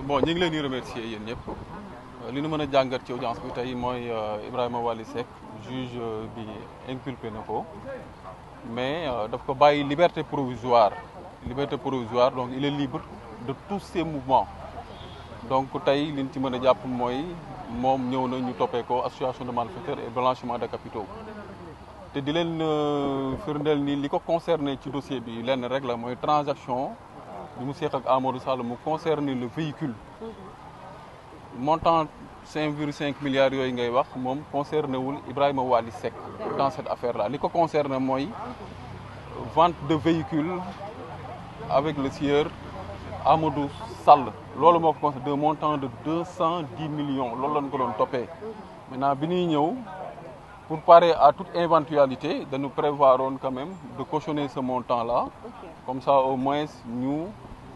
bon ñu ngi leen di remercier yéen ñëpp li ñu mën a jàngat ci audience bi tey mooy Ibrahima Waly Seck juge bi inculpé na ko mais daf ko bàyyi liberté provisoire donc il est libre de tous ses mouvements donc tey li ñu ci mën a jàpp mooy moom ñëw na ñu toppee ko association de malfaiteurs et blanchiment de capitaux te di leen firndeel ni li ko concerné ci dossier bi lenn rek la mooy transaction bi mu seeq ak Amadou Sall mu concerné le véhicule montant 5,5 milliards yooyu ngay wax moom concerné wul Ibrahima Waly Seck dans cette affaire là li ko concerné mooy vente de véhicule avec le sieur Amadou Sall loolu moo ko concerné d'un montant de 210 millions loolu lañ ko doon toppee maintenant bi ñuy ñëw pour parer à toute éventualité dañu prévoir woon quand même de cautionner ce montant là comme ça au moins ñu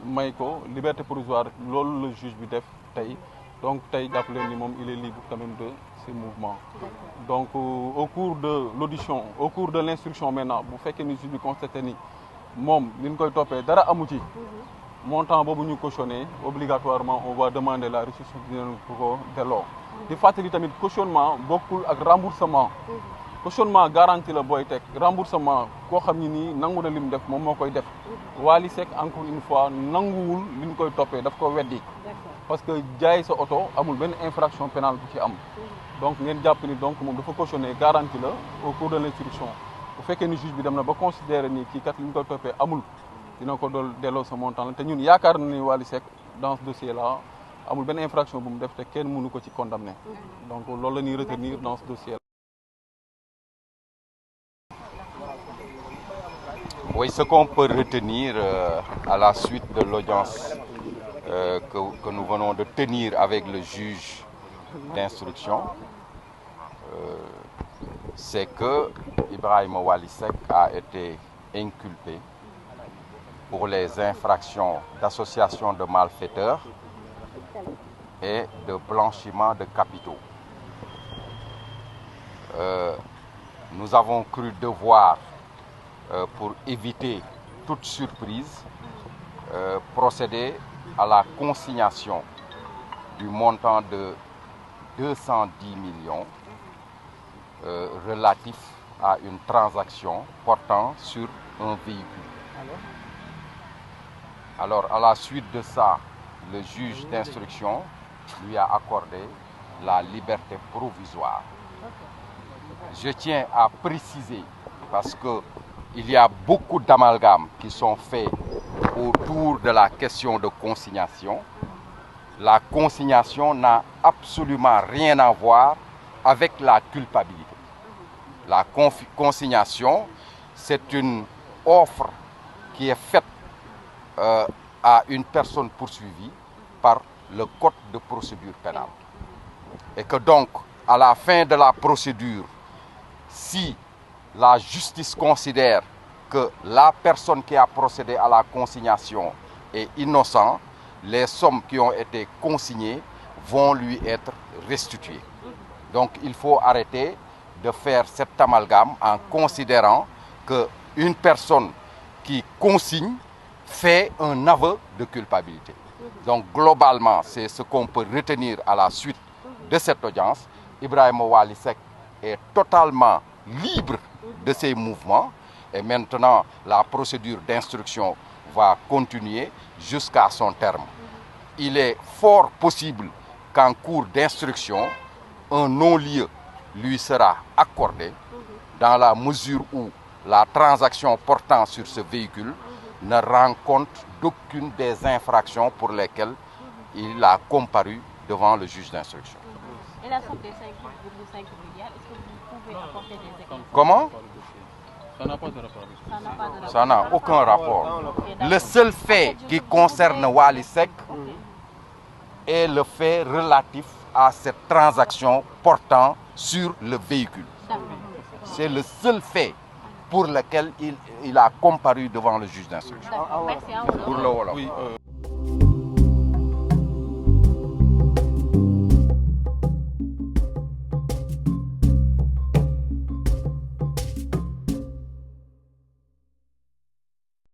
may ko liberté provisoire loolu le juge bi def tey donc tey jàpp leen ni moom il est libre quand même de ses mouvements donc au cours de l'audition au cours de l'instruction maintenant bu fekkee ni juge bi constaté ni moom li ñu koy toppee dara amu ci montant boobu ñu cautionné obligatoirement on va demander la restitution dinañ ko delloo di fàttali tamit cautionnement bokkul ak remboursement cautionnement garantie la booy teg remboursement koo xam ni nii nangu na lim def moom moo koy def Waly Seck encore une fois nanguwul li ñu koy toppee daf ko weddi parce que jaay sa oto amul benn infraction pénale bu ci am donc ngeen jàpp ni donc moom dafa cautionné garantie la au cours de l'instruction bu fekkee ni juge bi dem na ba considérer ni kii kat li ñu koy toppee amul dina ko dool delloo sa montant la te ñun yaakaar na ni Waly Seck dans ce dossier là amul benn infraction bu mu def te kenn mënu ko ci condamner donc loolu la ñuy retenir dans ce dossier là. Oui, ce qu'on peut retenir à la suite de l'audience que nous venons de tenir avec le juge d'instruction, c'est que Ibrahima Waly Seck a été inculpé pour les infractions d'association de malfaiteurs et de blanchiment de capitaux. Nous avons cru devoir, pour éviter toute surprise, procéder à la consignation du montant de 210 millions relatif à une transaction portant sur un véhicule. Alors, à la suite de ça, le juge d'instruction lui a accordé la liberté provisoire. Je tiens à préciser, parce que il y a beaucoup d'amalgames qui sont faits autour de la question de consignation. La consignation n'a absolument rien à voir avec la culpabilité. La consignation, c'est une offre qui est faite à une personne poursuivie par le code de procédure pénale. Et que donc, à la fin de la procédure, si la justice considère que la personne qui a procédé à la consignation est innocente, les sommes qui ont été consignées vont lui être restituées. Donc il faut arrêter de faire cet amalgame en considérant qu'une personne qui consigne fait un aveu de culpabilité. Donc globalement, c'est ce qu'on peut retenir à la suite de cette audience. Ibrahima Waly Seck est totalement libre de ses mouvements et maintenant la procédure d'instruction va continuer jusqu'à son terme. Il est fort possible qu'en cours d'instruction, un non-lieu lui sera accordé dans la mesure où la transaction portant sur ce véhicule ne rend compte d'aucune des infractions pour lesquelles il a comparu devant le juge d'instruction. Et la somme des 5 milliards, est-ce que vous pouvez apporter des exemples? Comment? Ça n'a pas de rapport. Ça n'a aucun rapport. Le seul fait qui concerne Waly Seck est le fait relatif à cette transaction portant sur le véhicule. C'est le seul fait pour lequel il a comparu devant le juge d'instruction. Merci à vous. Pour le Wolof. Oui,